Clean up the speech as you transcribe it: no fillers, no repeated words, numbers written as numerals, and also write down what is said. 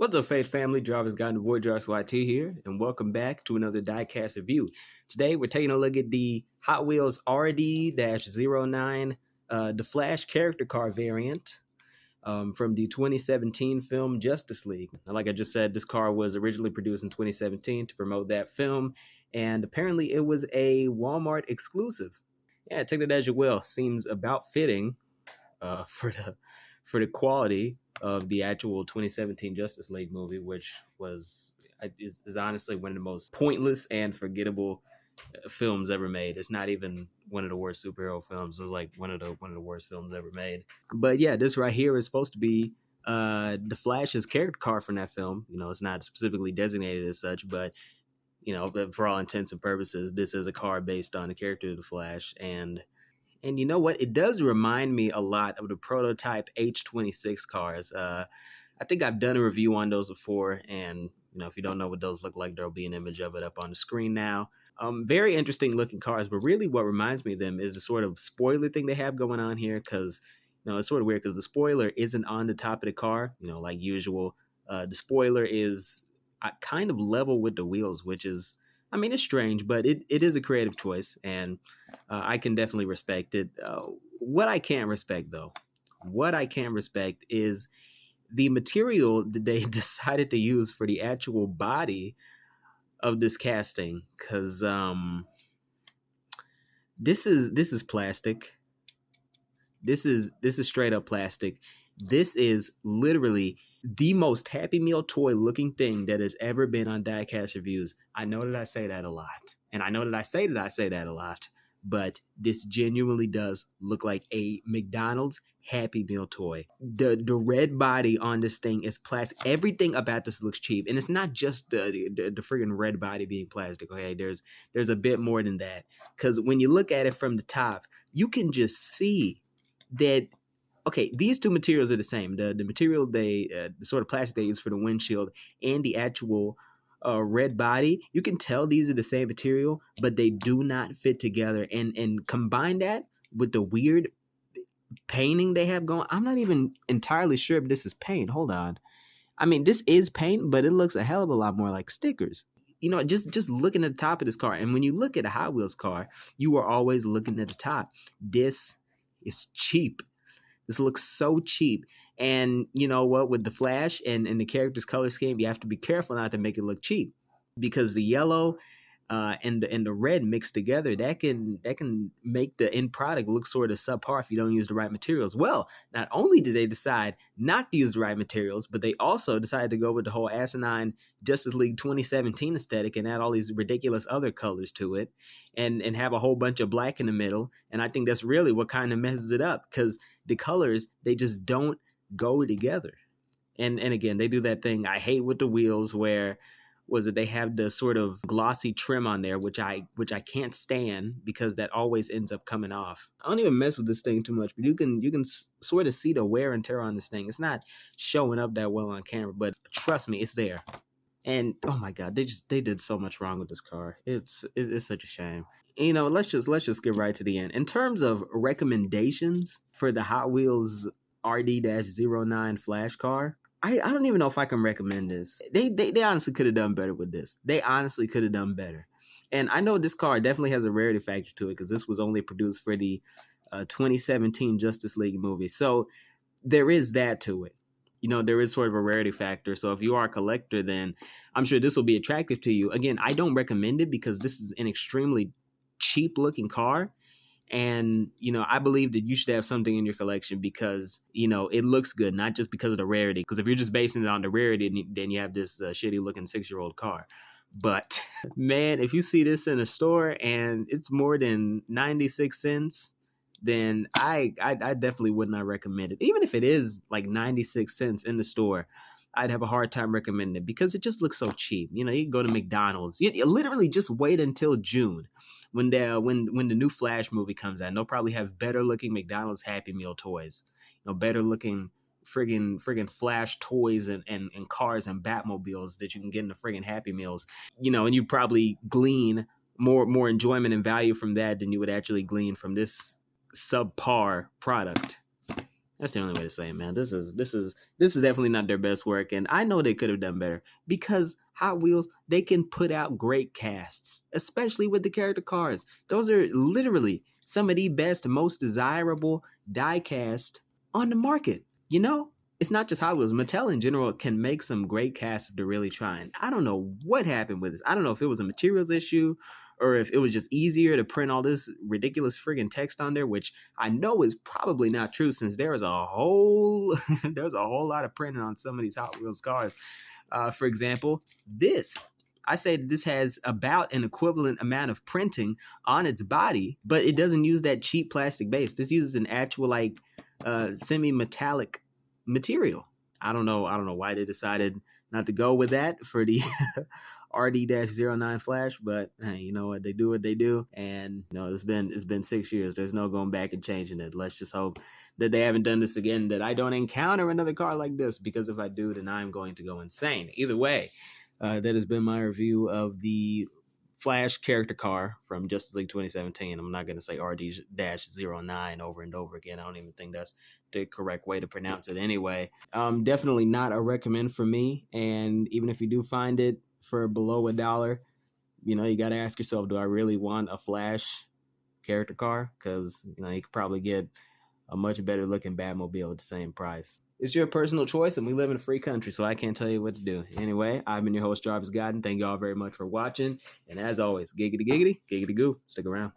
What's up, Faith family? Jarvis Guy and the Void Jarvis YT here, and welcome back to another Diecast review. Today, we're taking a look at the Hot Wheels RD-09, the Flash character car variant from the 2017 film Justice League. Now, like I just said, this car was originally produced in 2017 to promote that film, and apparently it was a Walmart exclusive. Yeah, take that as you will. Seems about fitting for the quality of the actual 2017 Justice League movie, which is honestly one of the most pointless and forgettable films ever made. It's not even one of the worst superhero films. It's like one of the worst films ever made. But yeah, this right here is supposed to be the Flash's character car from that film. You know, it's not specifically designated as such, but you know, for all intents and purposes, this is a car based on the character of the Flash. And you know what? It does remind me a lot of the prototype H26 cars. I think I've done a review on those before, and you know, if you don't know what those look like, there'll be an image of it up on the screen now. Very interesting looking cars, but really what reminds me of them is the sort of spoiler thing they have going on here, because you know, it's sort of weird because the spoiler isn't on the top of the car, you know, like usual. The spoiler is kind of level with the wheels, which is, I mean, it's strange, but it is a creative choice, and I can definitely respect it. What I can't respect is the material that they decided to use for the actual body of this casting, because this is plastic. This is straight up plastic. This is literally the most Happy Meal toy looking thing that has ever been on Diecast reviews. I know that I say that a lot, and I know that I say that a lot, but this genuinely does look like a McDonald's Happy Meal toy. The red body on this thing is plastic. Everything about this looks cheap, and it's not just the friggin' red body being plastic. Okay, there's a bit more than that, because when you look at it from the top, you can just see that. Okay, these two materials are the same. The material the sort of plastic they use for the windshield and the actual red body, you can tell these are the same material, but they do not fit together. And combine that with the weird painting they have going. I'm not even entirely sure if this is paint. Hold on. I mean, this is paint, but it looks a hell of a lot more like stickers. You know, just looking at the top of this car, and when you look at a Hot Wheels car, you are always looking at the top. This is cheap. This looks so cheap. And you know what? With the Flash and the character's color scheme, you have to be careful not to make it look cheap, because the yellow and the red mixed together, that can make the end product look sort of subpar if you don't use the right materials. Well, not only did they decide not to use the right materials, but they also decided to go with the whole asinine Justice League 2017 aesthetic and add all these ridiculous other colors to it, and have a whole bunch of black in the middle. And I think that's really what kind of messes it up, because the colors, they just don't go together. And again, they do that thing I hate with the wheels, where they have the sort of glossy trim on there, which I can't stand, because that always ends up coming off. I don't even mess with this thing too much, but you can sort of see the wear and tear on this thing. It's not showing up that well on camera, but trust me, it's there. And oh my God, they did so much wrong with this car. It's such a shame. You know, let's just get right to the end. In terms of recommendations for the Hot Wheels RD-09 Flash car, I don't even know if I can recommend this. They honestly could have done better with this. They honestly could have done better. And I know this car definitely has a rarity factor to it, because this was only produced for the 2017 Justice League movie. So there is that to it. You know, there is sort of a rarity factor. So if you are a collector, then I'm sure this will be attractive to you. Again, I don't recommend it, because this is an extremely cheap looking car. And, you know, I believe that you should have something in your collection because, you know, it looks good, not just because of the rarity. Because if you're just basing it on the rarity, then you have this shitty looking 6-year-old car. But man, if you see this in a store and it's more than 96 cents, then I definitely would not recommend it. Even if it is like 96 cents in the store, I'd have a hard time recommending it, because it just looks so cheap. You know, you can go to McDonald's. You literally just wait until June, when the new Flash movie comes out, and they'll probably have better looking McDonald's Happy Meal toys. You know, better looking friggin' Flash toys and cars and Batmobiles that you can get in the friggin' Happy Meals. You know, and you probably glean more enjoyment and value from that than you would actually glean from this subpar product. That's the only way to say it, man. This is definitely not their best work, and I know they could have done better because Hot Wheels, they can put out great casts, especially with the character cars. Those are literally some of the best, most desirable die cast on the market. You know, it's not just Hot Wheels. Mattel in general can make some great casts if they're really trying. I don't know what happened with this. I don't know if it was a materials issue or if it was just easier to print all this ridiculous friggin' text on there, which I know is probably not true since there is a whole there's a whole lot of printing on some of these Hot Wheels cars. For example, I say this has about an equivalent amount of printing on its body, but it doesn't use that cheap plastic base. This uses an actual like semi-metallic material. I don't know why they decided not to go with that for the RD-09 Flash, but hey, you know what? They do what they do, and you know it's been 6 years. There's no going back and changing it. Let's just hope that they haven't done this again, that I don't encounter another car like this, because if I do, then I'm going to go insane. Either way, that has been my review of the Flash character car from Justice League 2017. I'm not going to say RD-09 over and over again. I don't even think that's the correct way to pronounce it anyway. Definitely not a recommend for me, and even if you do find it for below $1, you know, you got to ask yourself, do I really want a Flash character car? Because, you know, you could probably get a much better looking Batmobile at the same price. It's your personal choice, and we live in a free country, so I can't tell you what to do. Anyway, I've been your host, Jarvis Godden. Thank you all very much for watching. And as always, giggity giggity, giggity goo. Stick around.